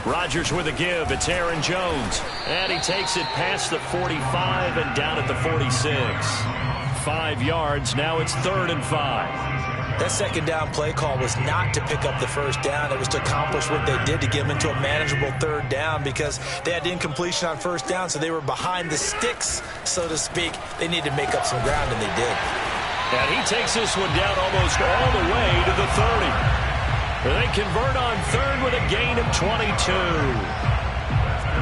Rodgers with a give. It's Aaron Jones. And he takes it past the 45 and down at the 46. 5 yards. Now it's 3rd and 5. That second down play call was not to pick up the first down. It was to accomplish what they did to get them into a manageable 3rd down because they had incompletion on first down, so they were behind the sticks, so to speak. They needed to make up some ground, and they did. And he takes this one down almost all the way to the 30. They convert on 3rd with a gain of 22.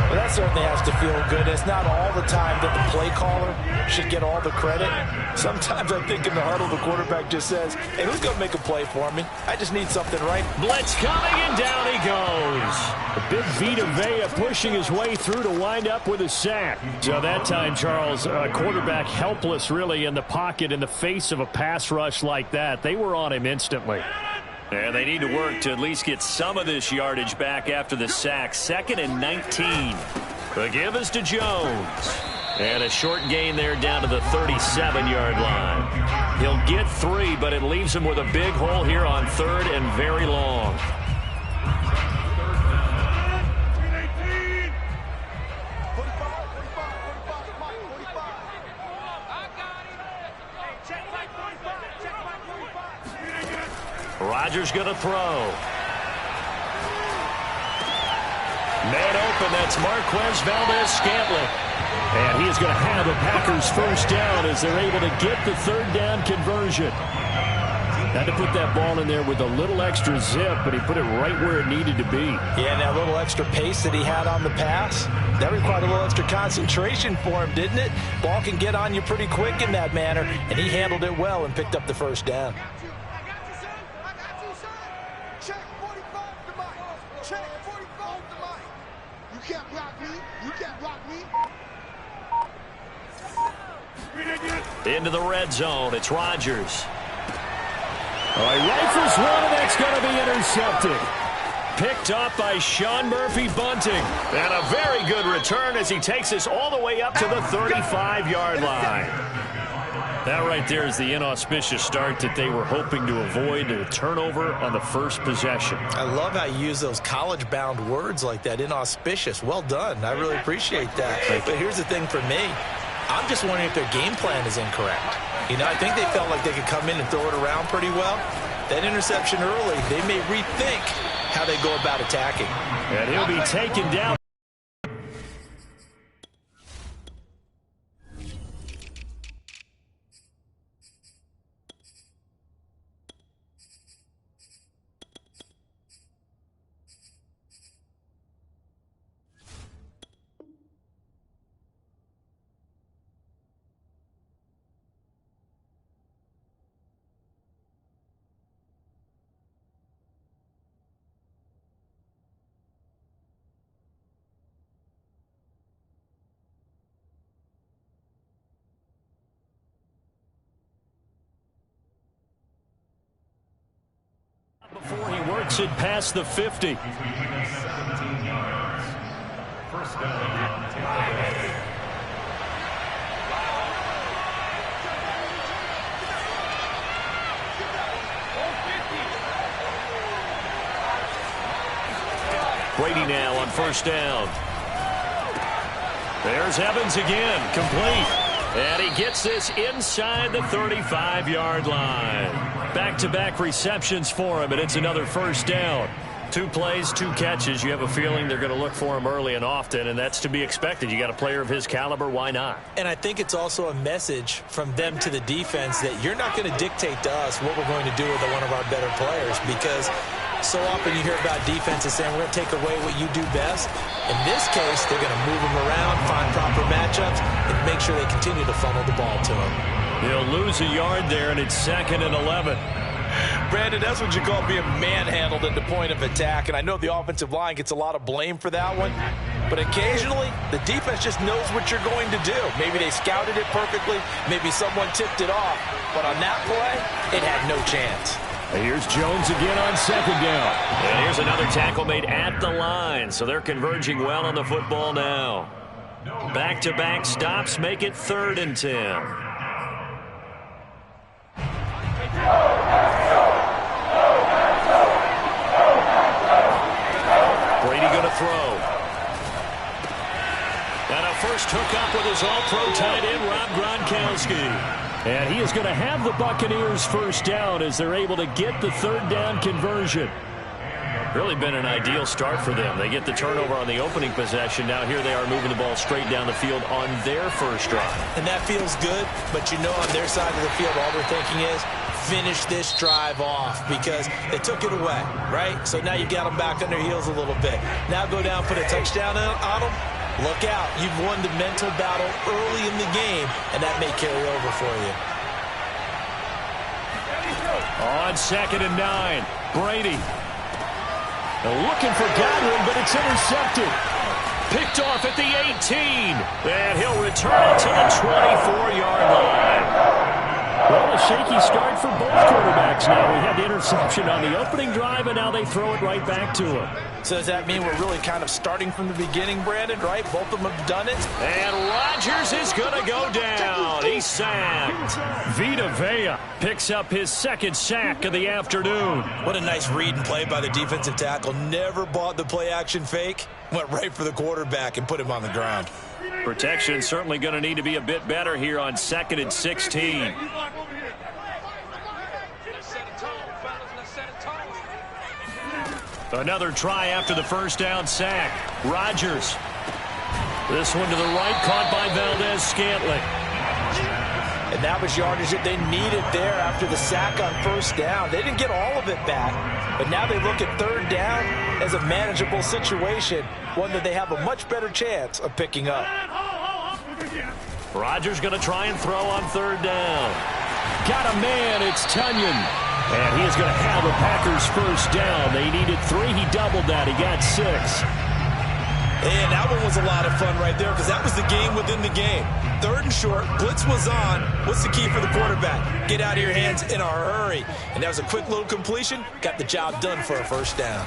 Well, that certainly has to feel good. It's not all the time that the play caller should get all the credit. Sometimes I think in the huddle, the quarterback just says, hey, who's going to make a play for me? I just need something right. Blitz coming, and down he goes. A big Vita Vea pushing his way through to wind up with a sack. So that time, Charles, quarterback helpless really in the pocket in the face of a pass rush like that. They were on him instantly. And they need to work to at least get some of this yardage back after the sack. 2nd and 19. The give is to Jones. And a short gain there down to the 37-yard line. He'll get 3, but it leaves him with a big hole here on 3rd and very long. Rodgers going to throw. Man open, that's Marquez Valdez-Scantling. And he is going to have a Packers first down as they're able to get the 3rd down conversion. Had to put that ball in there with a little extra zip, but he put it right where it needed to be. Yeah, and that little extra pace that he had on the pass, that required a little extra concentration for him, didn't it? Ball can get on you pretty quick in that manner, and he handled it well and picked up the first down. Into the red zone. It's Rodgers. All right, rifles one, and that's going to be intercepted. Picked up by Sean Murphy-Bunting. And a very good return as he takes us all the way up to the 35-yard line. That right there is the inauspicious start that they were hoping to avoid, a turnover on the first possession. I love how you use those college-bound words like that, inauspicious. Well done. I really appreciate that. But here's the thing for me. I'm just wondering if their game plan is incorrect. You know, I think they felt like they could come in and throw it around pretty well. That interception early, they may rethink how they go about attacking. And he'll be taken down. Before he works it past the 50. 17 yards. First down. Brady now on first down. There's Evans again, complete. And he gets this inside the 35-yard line. Back-to-back receptions for him, and it's another first down. 2 plays, 2 catches. You have a feeling they're going to look for him early and often, and that's to be expected. You got a player of his caliber, why not? And I think it's also a message from them to the defense that you're not going to dictate to us what we're going to do with one of our better players, because so often you hear about defenses saying we're going to take away what you do best. In this case, they're going to move them around, find proper matchups, and make sure they continue to funnel the ball to him. He'll lose a yard there, and it's 2nd and 11. Brandon, that's what you call being manhandled at the point of attack, and I know the offensive line gets a lot of blame for that one, but occasionally the defense just knows what you're going to do. Maybe they scouted it perfectly, maybe someone tipped it off, but on that play, it had no chance. Here's Jones again on 2nd down. And here's another tackle made at the line, so they're converging well on the football now. Back-to-back stops make it 3rd and 10. Brady going to throw. First hookup with his all-pro tight end, Rob Gronkowski. And he is going to have the Buccaneers first down as they're able to get the third down conversion. Really been an ideal start for them. They get the turnover on the opening possession. Now here they are moving the ball straight down the field on their first drive. And that feels good, but you know on their side of the field all they're thinking is finish this drive off because they took it away, right? So now you got them back on their heels a little bit. Now go down, put a touchdown on them. Look out. You've won the mental battle early in the game, and that may carry over for you. On 2nd and 9, Brady. Looking for Godwin, but it's intercepted. Picked off at the 18. And he'll return it to the 24-yard line. Well, a shaky start for both quarterbacks now. We had the interception on the opening drive, and now they throw it right back to him. So does that mean we're really kind of starting from the beginning, Brandon, right? Both of them have done it. And Rodgers is going to go down. He's sacked. Vita Vea picks up his second sack of the afternoon. What a nice read and play by the defensive tackle. Never bought the play-action fake. Went right for the quarterback and put him on the ground. Protection certainly going to need to be a bit better here on 2nd and 16. Another try after the first down sack. Rodgers. This one to the right, caught by Valdez-Scantling. And that was yardage that they needed there after the sack on first down. They didn't get all of it back, but now they look at third down as a manageable situation, one that they have a much better chance of picking up. Rodgers going to try and throw on third down. Got a man, it's Tunyon. And he is going to have a Packers first down. They needed 3. He doubled that. He got 6. And that one was a lot of fun right there because that was the game within the game. 3rd and short. Blitz was on. What's the key for the quarterback? Get out of your hands in a hurry. And that was a quick little completion. Got the job done for a first down.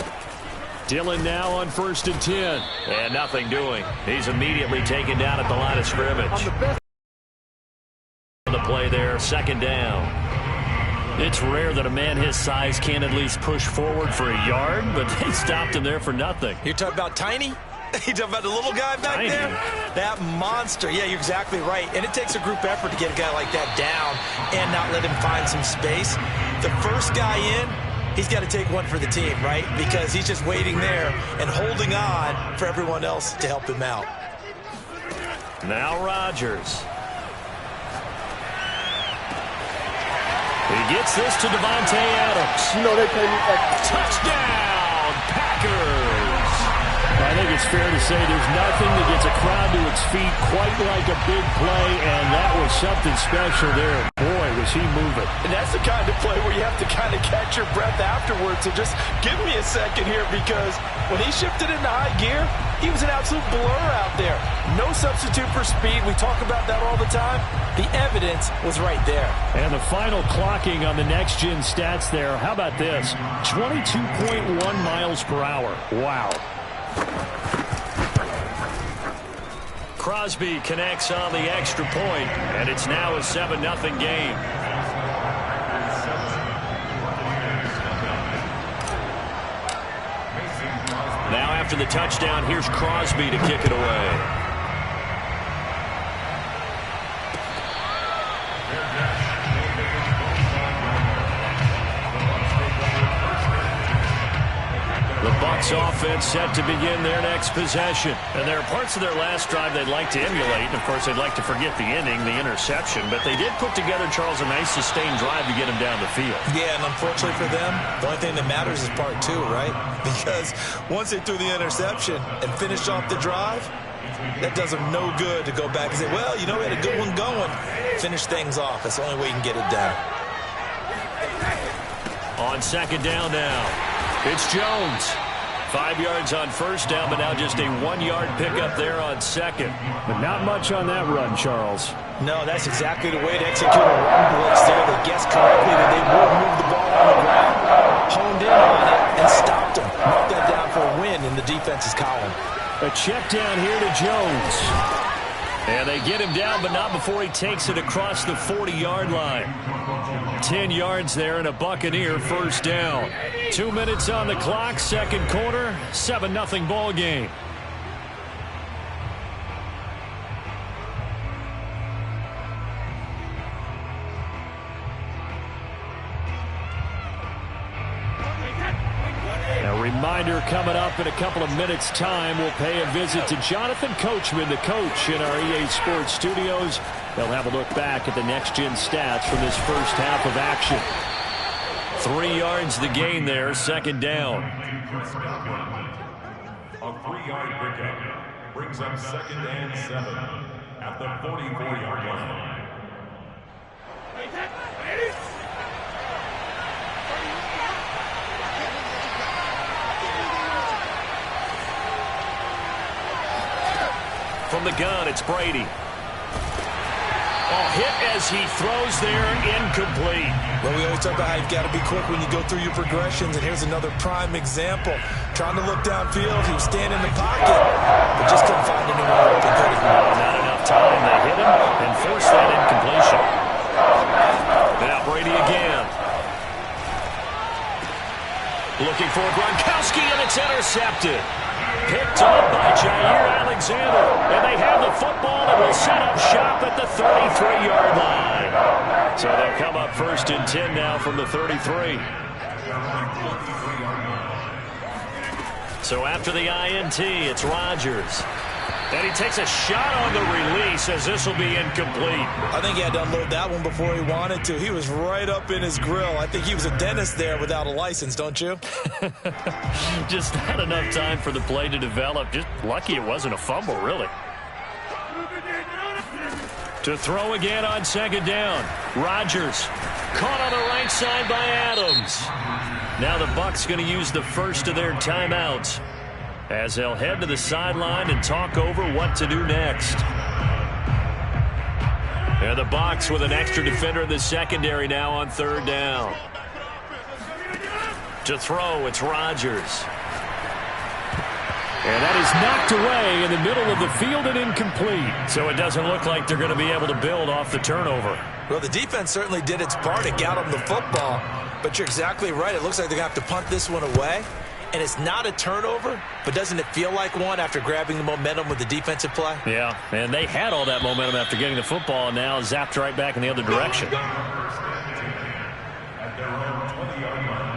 Dillon now on 1st and 10. And nothing doing. He's immediately taken down at the line of scrimmage. The play there, 2nd down. It's rare that a man his size can at least push forward for a yard, but they stopped him there for nothing. You're talking about Tiny? You talking about the little guy back Tiny. there? That monster. Yeah, you're exactly right. And it takes a group effort to get a guy like that down and not let him find some space. The first guy in, he's got to take one for the team, right? Because he's just waiting there and holding on for everyone else to help him out. Now Rodgers. He gets this to Devontae Adams. You know they pay me back. Touchdown, Packers. I think it's fair to say there's nothing that gets a crowd to its feet quite like a big play, and that was something special there. Boy, was he moving. And that's the kind of play where you have to kind of catch your breath afterwards. So just give me a second here because when he shifted into high gear, he was an absolute blur out there. No substitute for speed. We talk about that all the time. The evidence was right there. And the final clocking on the next-gen stats there. How about this? 22.1 miles per hour. Wow. Crosby connects on the extra point, and it's now a 7-0 game. Now after the touchdown, here's Crosby to kick it away. The Bucs offense set to begin their next possession. And there are parts of their last drive they'd like to emulate. Of course, they'd like to forget the inning, the interception. But they did put together, Charles, a nice sustained drive to get him down the field. Yeah, and unfortunately for them, the only thing that matters is part 2, right? Because once they threw the interception and finished off the drive, that does them no good to go back and say, well, you know, we had a good one going. Finish things off. That's the only way you can get it done. On 2nd down now, it's Jones. 5 yards on first down, but now just a 1-yard pickup there on 2nd. But not much on that run, Charles. No, that's exactly the way to execute a run blitz there. They guessed correctly that they would move the ball on the ground, honed in on it, and stopped them. Marked that down for a win in the defense's column. A check down here to Jones. And they get him down, but not before he takes it across the 40-yard line. 10 yards there and a Buccaneer first down. 2 minutes on the clock, 2nd quarter, 7-0 ball game. Reminder coming up in a couple of minutes' time. We'll pay a visit to Jonathan Coachman, the coach in our EA Sports studios. They'll have a look back at the next-gen stats from this first half of action. 3 yards the gain there, second down. A 3-yard pickup brings up 2nd and 7 at the 44-yard line. From the gun, it's Brady. Oh, hit as he throws there, incomplete. Well, we always talk about how you've got to be quick when you go through your progressions, and here's another prime example. Trying to look downfield, he was standing in the pocket, but just couldn't find anyone open. Not enough time. They hit him and forced that incompletion. Now Brady again. Looking for Gronkowski, and it's intercepted. Picked up by Jair Alexander. And they have the football and will set up shop at the 33-yard line. So they'll come up 1st and 10 now from the 33. So after the INT, it's Rodgers. And he takes a shot on the release as this will be incomplete. I think he had to unload that one before he wanted to. He was right up in his grill. I think he was a dentist there without a license, don't you? Just not enough time for the play to develop. Just lucky it wasn't a fumble, really. To throw again on 2nd down. Rodgers caught on the right side by Adams. Now the Bucs going to use the first of their timeouts as they'll head to the sideline and talk over what to do next. And the Bucs with an extra defender in the secondary now on 3rd down. To throw, it's Rodgers. And that is knocked away in the middle of the field and incomplete. So it doesn't look like they're going to be able to build off the turnover. Well, the defense certainly did its part to get them the football. But you're exactly right. It looks like they're going to have to punt this one away. And it's not a turnover, but doesn't it feel like one after grabbing the momentum with the defensive play? Yeah, and they had all that momentum after getting the football, and now zapped right back in the other direction. At their own 20-yard line.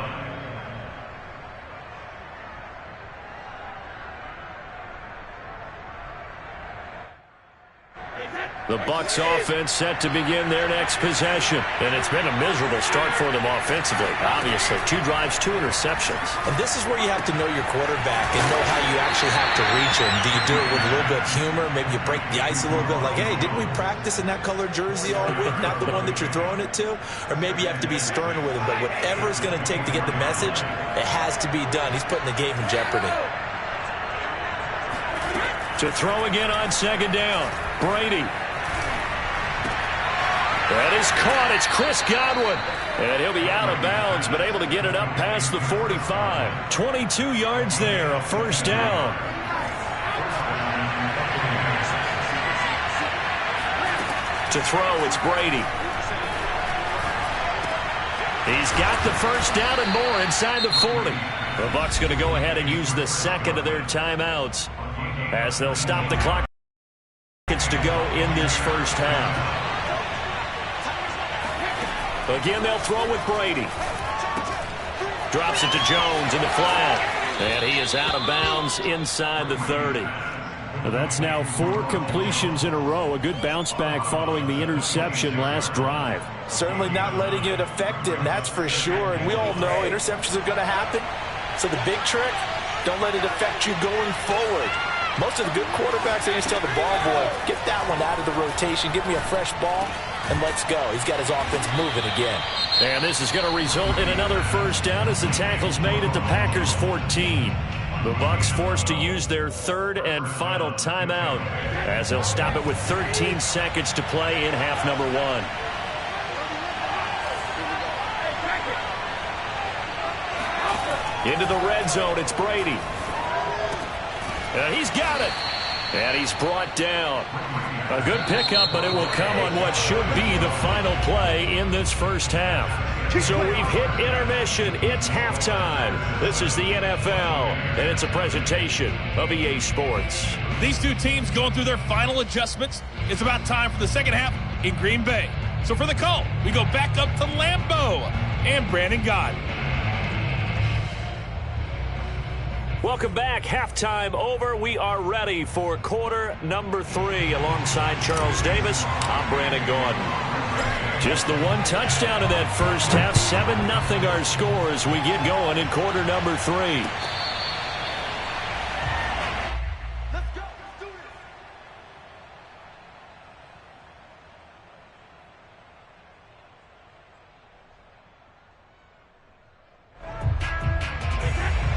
The Bucs offense set to begin their next possession. And it's been a miserable start for them offensively. Obviously, 2 drives, 2 interceptions. And this is where you have to know your quarterback and know how you actually have to reach him. Do you do it with a little bit of humor? Maybe you break the ice a little bit like, hey, didn't we practice in that color jersey all week? Not the one that you're throwing it to? Or maybe you have to be stern with him. But whatever it's going to take to get the message, it has to be done. He's putting the game in jeopardy. To throw again on 2nd down. Brady. That is caught. It's Chris Godwin. And he'll be out of bounds, but able to get it up past the 45. 22 yards there, a 1st down. To throw, it's Brady. He's got the 1st down and more inside the 40. The Bucs going to go ahead and use the 2nd of their timeouts as they'll stop the clock. It's to go in this first half. Again, they'll throw with Brady. Drops it to Jones in the flat. And he is out of bounds inside the 30. That's now 4 completions in a row. A good bounce back following the interception last drive. Certainly not letting it affect him, that's for sure. And we all know interceptions are going to happen. So the big trick, don't let it affect you going forward. Most of the good quarterbacks, they just tell the ball boy, get that one out of the rotation, give me a fresh ball, and let's go. He's got his offense moving again. And this is going to result in another 1st down as the tackle's made at the Packers' 14. The Bucs forced to use their 3rd and final timeout as they'll stop it with 13 seconds to play in half number 1. Into the red zone, it's Brady. He's got it. And he's brought down. A good pickup, but it will come on what should be the final play in this first half. So we've hit intermission. It's halftime. This is the NFL, and it's a presentation of EA Sports. These two teams going through their final adjustments. It's about time for the second half in Green Bay. So for the call, we go back up to Lambeau and Brandon Gott. Welcome back. Halftime over. We are ready for quarter number 3. Alongside Charles Davis, I'm Brandon Gordon. Just the one touchdown in that first half. 7-0 our score as we get going in quarter number 3. Let's go. Let's do this.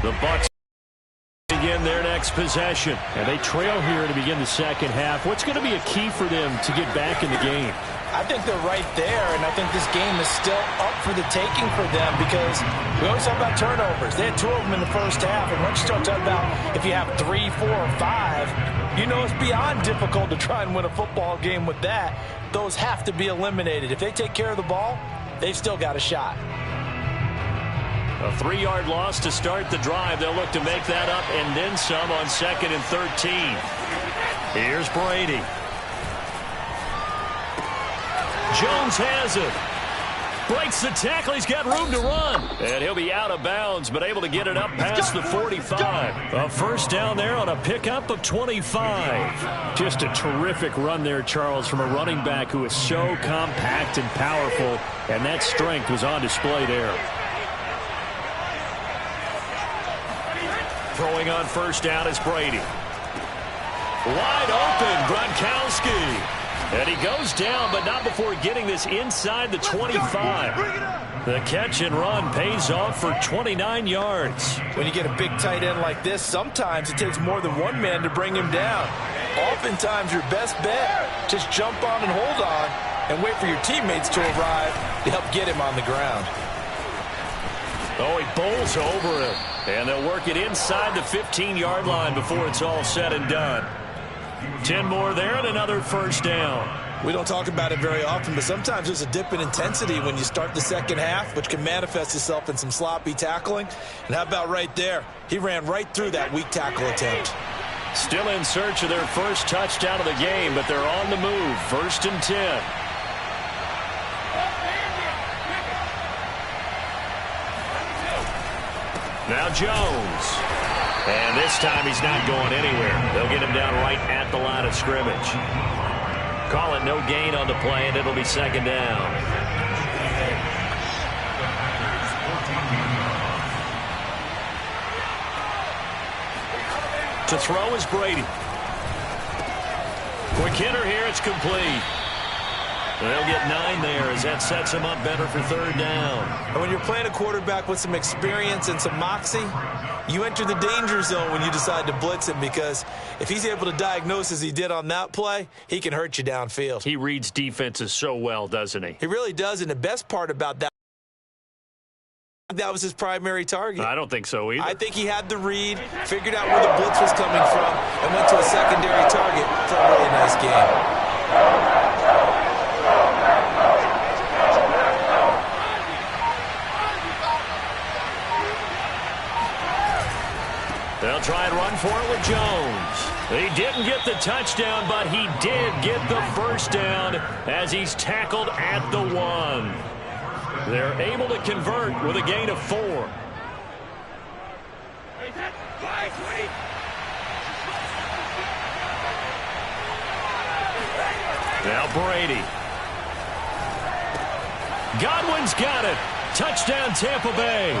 The Bucs begin their next possession, and they trail here to begin the second half. What's going to be a key for them to get back in the game? I think they're right there, and I think this game is still up for the taking for them because we always talk about turnovers. They had 2 of them in the first half, and once you start talking about if you have 3, 4, or 5, you know it's beyond difficult to try and win a football game with that. Those have to be eliminated. If they take care of the ball, they've still got a shot. A 3-yard loss to start the drive. They'll look to make that up and then some on 2nd and 13. Here's Brady. Jones has it. Breaks the tackle. He's got room to run. And he'll be out of bounds, but able to get it up past the 45. A first down there on a pickup of 25. Just a terrific run there, Charles, from a running back who is so compact and powerful, and that strength was on display there. Throwing on first down is Brady. Wide open, Gronkowski. And he goes down, but not before getting this inside the 25. The catch and run pays off for 29 yards. When you get a big tight end like this, sometimes it takes more than one man to bring him down. Oftentimes, your best bet, just jump on and hold on and wait for your teammates to arrive to help get him on the ground. Oh, he bowls over him. And they'll work it inside the 15-yard line before it's all said and done. 10 more there and another first down. We don't talk about it very often, but sometimes there's a dip in intensity when you start the second half, which can manifest itself in some sloppy tackling. And how about right there? He ran right through that weak tackle attempt. Still in search of their first touchdown of the game, but they're on the move. 1st and 10. Now Jones. And this time he's not going anywhere. They'll get him down right at the line of scrimmage. Call it no gain on the play, and it'll be 2nd down. To throw is Brady. Quick hitter here. It's complete. They'll get 9 there as that sets him up better for 3rd down. And when you're playing a quarterback with some experience and some moxie, you enter the danger zone when you decide to blitz him because if he's able to diagnose as he did on that play, he can hurt you downfield. He reads defenses so well, doesn't he? He really does, and the best part about that was his primary target. I don't think so either. I think he had the read, figured out where the blitz was coming from, and went to a secondary target for a really nice game. They'll try and run for it with Jones. He didn't get the touchdown, but he did get the first down as he's tackled at the 1. They're able to convert with a gain of 4. Now Brady. Godwin's got it. Touchdown, Tampa Bay.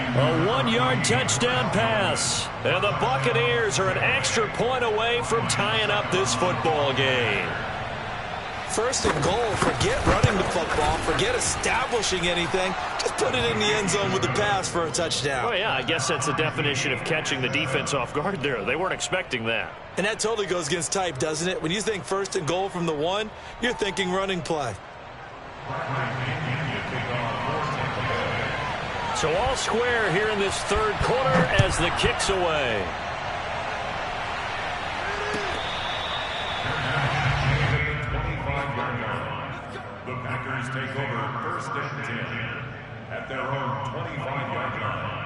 A 1-yard touchdown pass. And the Buccaneers are an extra point away from tying up this football game. 1st and goal. Forget running the football. Forget establishing anything. Just put it in the end zone with the pass for a touchdown. Oh, yeah, I guess that's the definition of catching the defense off guard there. They weren't expecting that. And that totally goes against type, doesn't it? When you think 1st and goal from the 1, you're thinking running play. So all square here in this 3rd quarter as the kick's away. The Packers take over 1st and 10 at their own 25-yard line.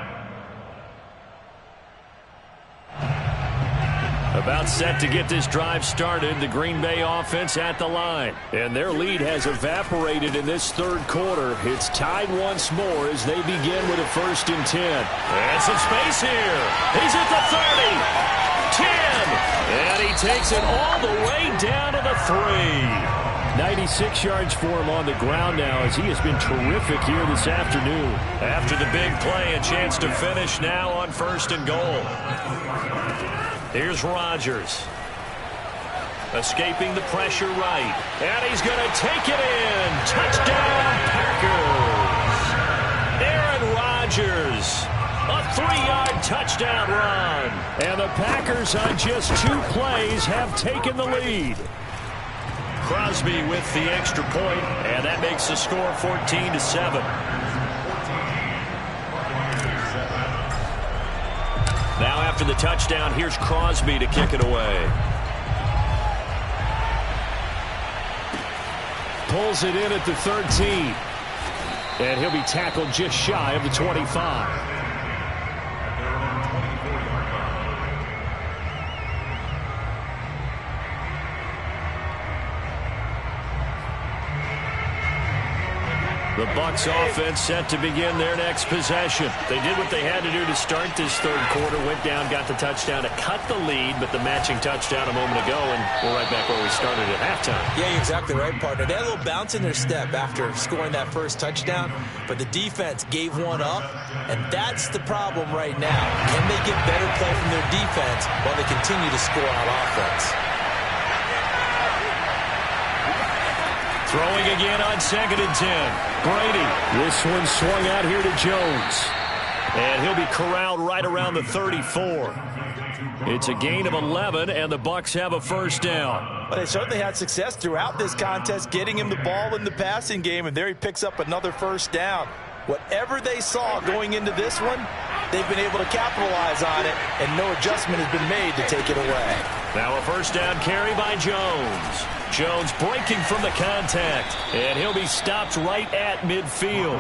About set to get this drive started, the Green Bay offense at the line. And their lead has evaporated in this third quarter. It's tied once more as they begin with a 1st and 10. And some space here. He's at the 30. 10. And he takes it all the way down to the 3. 96 yards for him on the ground now as he has been terrific here this afternoon. After the big play, a chance to finish now on 1st and goal. Here's Rodgers. Escaping the pressure right. And he's going to take it in. Touchdown, Packers. Aaron Rodgers. A 3-yard touchdown run. And the Packers on just 2 plays have taken the lead. Crosby with the extra point, and that makes the score 14-7. Now after the touchdown, here's Crosby to kick it away. Pulls it in at the 13. And he'll be tackled just shy of the 25. The Bucs offense set to begin their next possession. They did what they had to do to start this third quarter. Went down, got the touchdown to cut the lead, but the matching touchdown a moment ago, and we're right back where we started at halftime. Yeah, you're exactly right, partner. They had a little bounce in their step after scoring that first touchdown, but the defense gave one up, and that's the problem right now. Can they get better play from their defense while they continue to score on offense? Throwing again on 2nd and 10. Brady. This one swung out here to Jones. And he'll be corralled right around the 34. It's a gain of 11, and the Bucs have a 1st down. Well, they certainly had success throughout this contest, getting him the ball in the passing game, and there he picks up another 1st down. Whatever they saw going into this one, they've been able to capitalize on it, and no adjustment has been made to take it away. Now a 1st down carry by Jones. Jones breaking from the contact, and he'll be stopped right at midfield.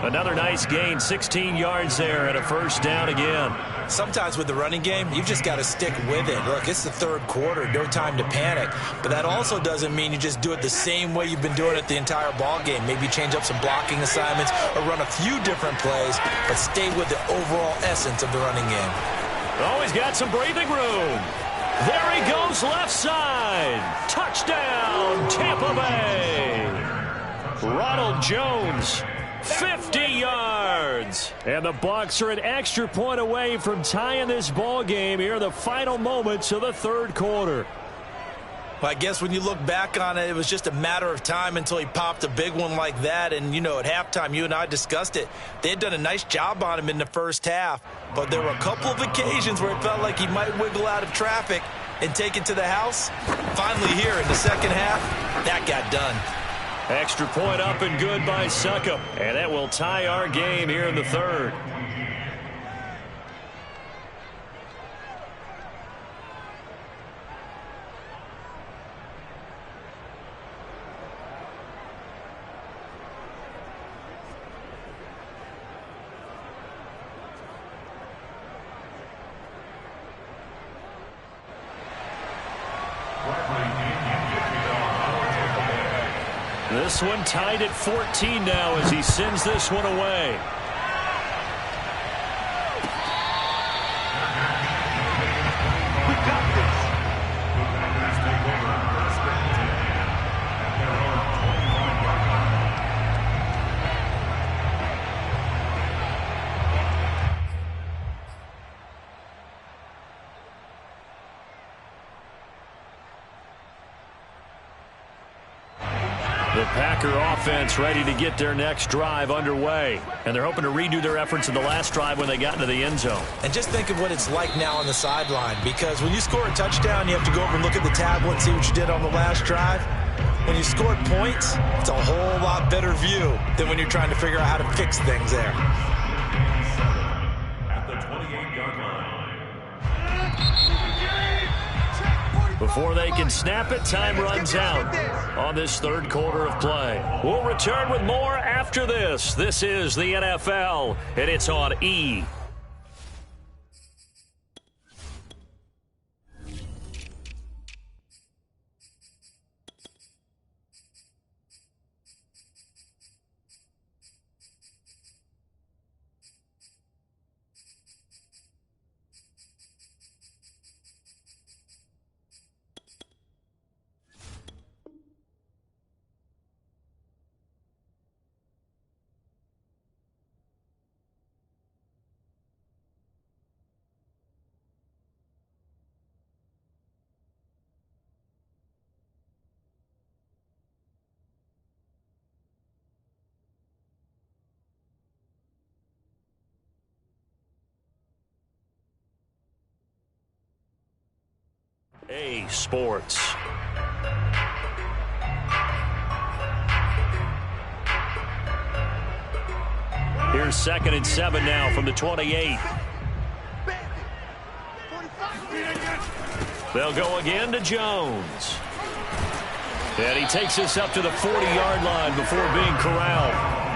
Another nice gain, 16 yards there, and a 1st down again. Sometimes with the running game, you've just got to stick with it. Look, it's the third quarter, no time to panic. But that also doesn't mean you just do it the same way you've been doing it the entire ball game. Maybe change up some blocking assignments or run a few different plays, but stay with the overall essence of the running game. Oh, he's got some breathing room. There he goes left side. Touchdown, Tampa Bay. Ronald Jones, 50 yards. And the Bucs are an extra point away from tying this ball game here in the final moments of the third quarter. Well, I guess when you look back on it, it was just a matter of time until he popped a big one like that. And, you know, at halftime, you and I discussed it. They had done a nice job on him in the first half. But there were a couple of occasions where it felt like he might wiggle out of traffic and take it to the house. Finally here in the second half, that got done. Extra point up and good by Succop. And that will tie our game here in the third. This one tied at 14 now as he sends this one away. The Packer offense ready to get their next drive underway. And they're hoping to redo their efforts in the last drive when they got into the end zone. And just think of what it's like now on the sideline, because when you score a touchdown, you have to go over and look at the tablet and see what you did on the last drive. When you scored points, it's a whole lot better view than when you're trying to figure out how to fix things there. At the 28-yard line. Before they can snap it, time runs out on this third quarter of play. We'll return with more after this. This is the NFL, and it's on E! A Sports. Here's 2nd and 7 now from the 28. They'll go again to Jones. And he takes us up to the 40-yard line before being corralled.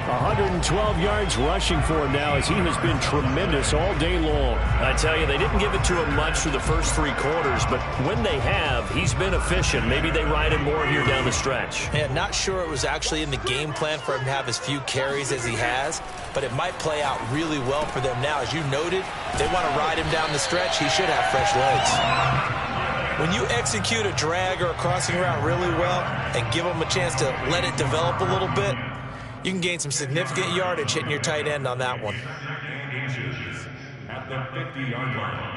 112 yards rushing for him now as he has been tremendous all day long. I tell you, they didn't give it to him much through the first 3 quarters, but when they have, he's been efficient. Maybe they ride him more here down the stretch. Yeah, not sure it was actually in the game plan for him to have as few carries as he has, but it might play out really well for them now. As you noted, they want to ride him down the stretch. He should have fresh legs. When you execute a drag or a crossing route really well and give them a chance to let it develop a little bit, you can gain some significant yardage hitting your tight end on that one. At the 50-yard line.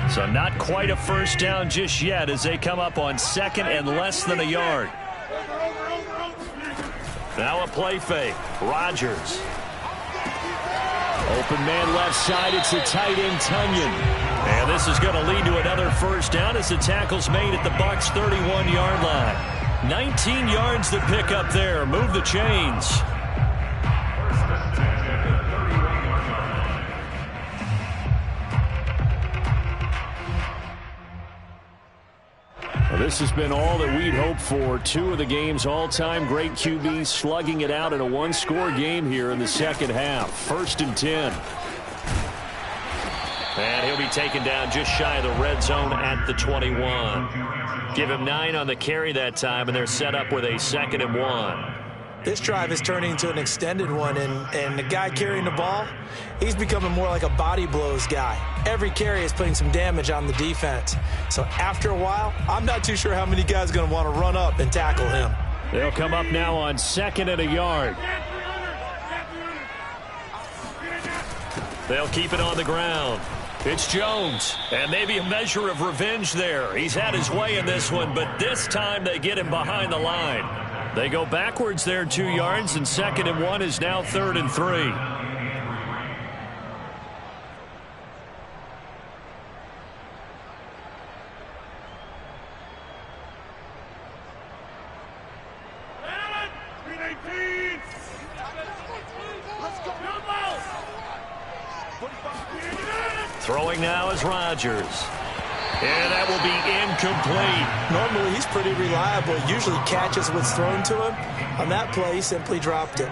So not quite a first down just yet as they come up on 2nd and less than a yard. Now a play fake. Rodgers. Open man left side. It's the tight end, Tunyon. And this is going to lead to another first down as the tackle's made at the Bucs' 31-yard line. 19 yards to pick up there. Move the chains. Well, this has been all that we'd hoped for. 2 of the game's all-time great QBs slugging it out in a one-score game here in the second half. 1st and 10. And he'll be taken down just shy of the red zone at the 21. Give him 9 on the carry that time, and they're set up with a 2nd and 1. This drive is turning into an extended one, and the guy carrying the ball, he's becoming more like a body blows guy. Every carry is putting some damage on the defense. So after a while, I'm not too sure how many guys are going to want to run up and tackle him. They'll come up now on 2nd and a yard. They'll keep it on the ground. It's Jones, and maybe a measure of revenge there. He's had his way in this one, but this time they get him behind the line. They go backwards there 2 yards, and 2nd and 1 is now 3rd and 3. Throwing now is Rodgers. And that will be incomplete. Normally, he's pretty reliable. Usually catches what's thrown to him. On that play, he simply dropped it.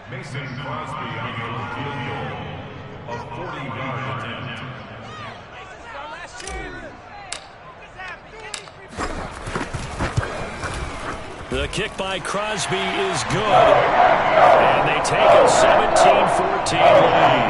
Mason Crosby on the field goal. A 40-yard attempt. The kick by Crosby is good. And they take a 17-14 lead.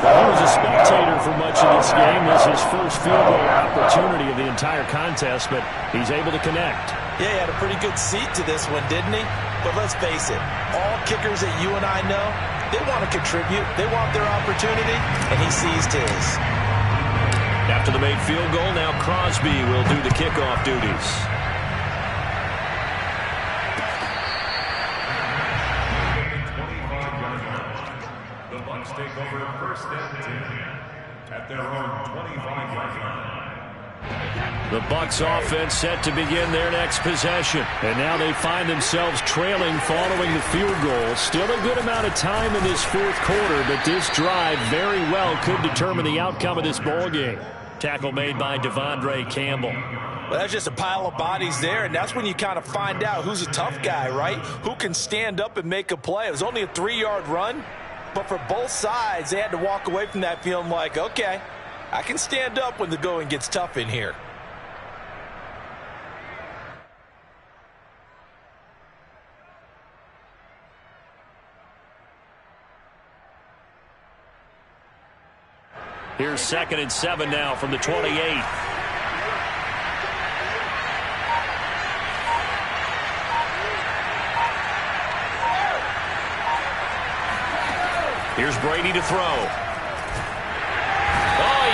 Well, he was a spectator for much of this game. This is his first field goal opportunity of the entire contest, but he's able to connect. Yeah, he had a pretty good seat to this one, didn't he? But let's face it, all kickers that you and I know, they want to contribute. They want their opportunity, and he seized his. After the made field goal, now Crosby will do the kickoff duties. The Bucs take over 1st and 10 at their own 25-yard line. The Bucs offense set to begin their next possession. And now they find themselves trailing following the field goal. Still a good amount of time in this 4th quarter, but this drive very well could determine the outcome of this ball game. Tackle made by Devondre Campbell. Well, that's just a pile of bodies there, and that's when you kind of find out who's a tough guy, right? Who can stand up and make a play. It was only a 3-yard run, but for both sides, they had to walk away from that feeling like, okay, I can stand up when the going gets tough in here. Here's 2nd and 7 now from the 28. Here's Brady to throw. Oh, he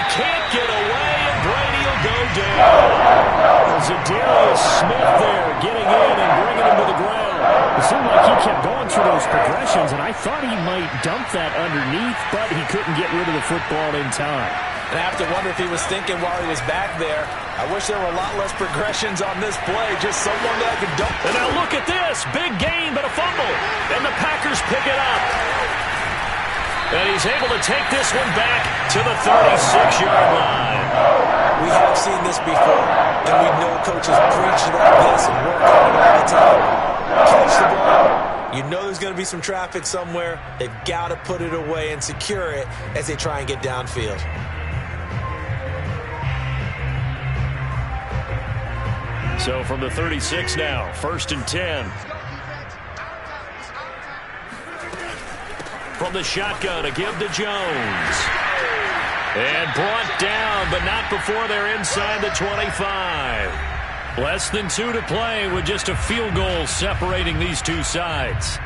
it away, and Brady will go down. Zadarius Smith there getting in and bringing him to the ground. It seemed like he kept going through those progressions, and I thought he might dump that underneath, but he couldn't get rid of the football in time. And I have to wonder if he was thinking while he was back there, I wish there were a lot less progressions on this play, just someone that I could dump. And now look at this. Big gain, but a fumble. And the Packers pick it up. And he's able to take this one back to the 36-yard line. We have seen this before, and we know coaches preach like this and work on it all the time. Catch the ball. You know there's going to be some traffic somewhere. They've got to put it away and secure it as they try and get downfield. So from the 36 now, 1st and 10. From the shotgun, a give to Jones. And brought down, but not before they're inside the 25. Less than 2 to play with just a field goal separating these two sides.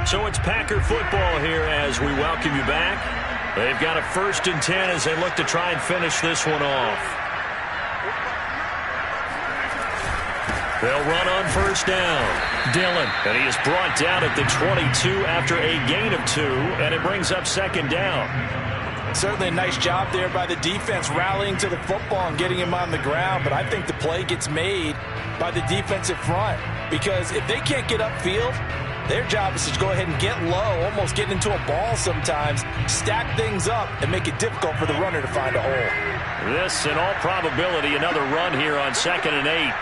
So it's Packer football here as we welcome you back. They've got a 1st and 10 as they look to try and finish this one off. They'll run on 1st down. Dillon, and he is brought down at the 22 after a gain of 2, and it brings up 2nd down. Certainly a nice job there by the defense rallying to the football and getting him on the ground, but I think the play gets made by the defensive front because if they can't get upfield, their job is to go ahead and get low, almost get into a ball sometimes, stack things up, and make it difficult for the runner to find a hole. This, in all probability, another run here on 2nd and 8.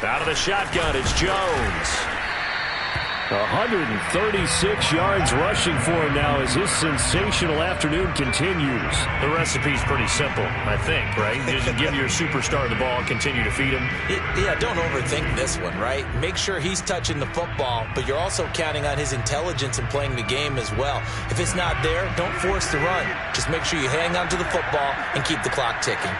Out of the shotgun, it's Jones. 136 yards rushing for him now as his sensational afternoon continues. The recipe's pretty simple, I think, right? Just give your superstar the ball, continue to feed him. Yeah, don't overthink this one, right? Make sure he's touching the football, but you're also counting on his intelligence in playing the game as well. If it's not there, don't force the run. Just make sure you hang on to the football and keep the clock ticking.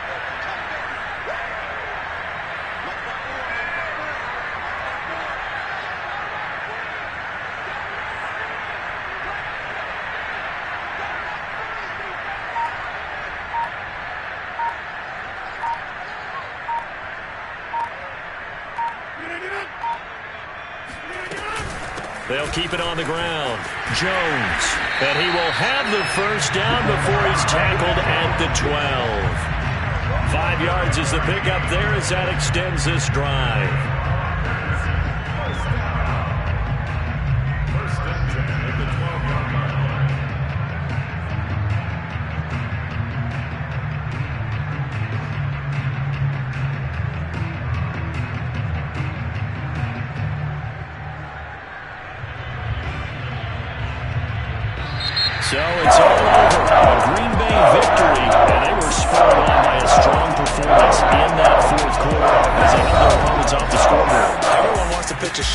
They'll keep it on the ground. Jones. And he will have the 1st down before he's tackled at the 12. 5 yards is the pickup there as that extends this drive. So it's all over. A Green Bay victory, and they were spurred on by a strong performance in that 4th quarter as they held their opponents off the scoreboard. Everyone wants to pitch a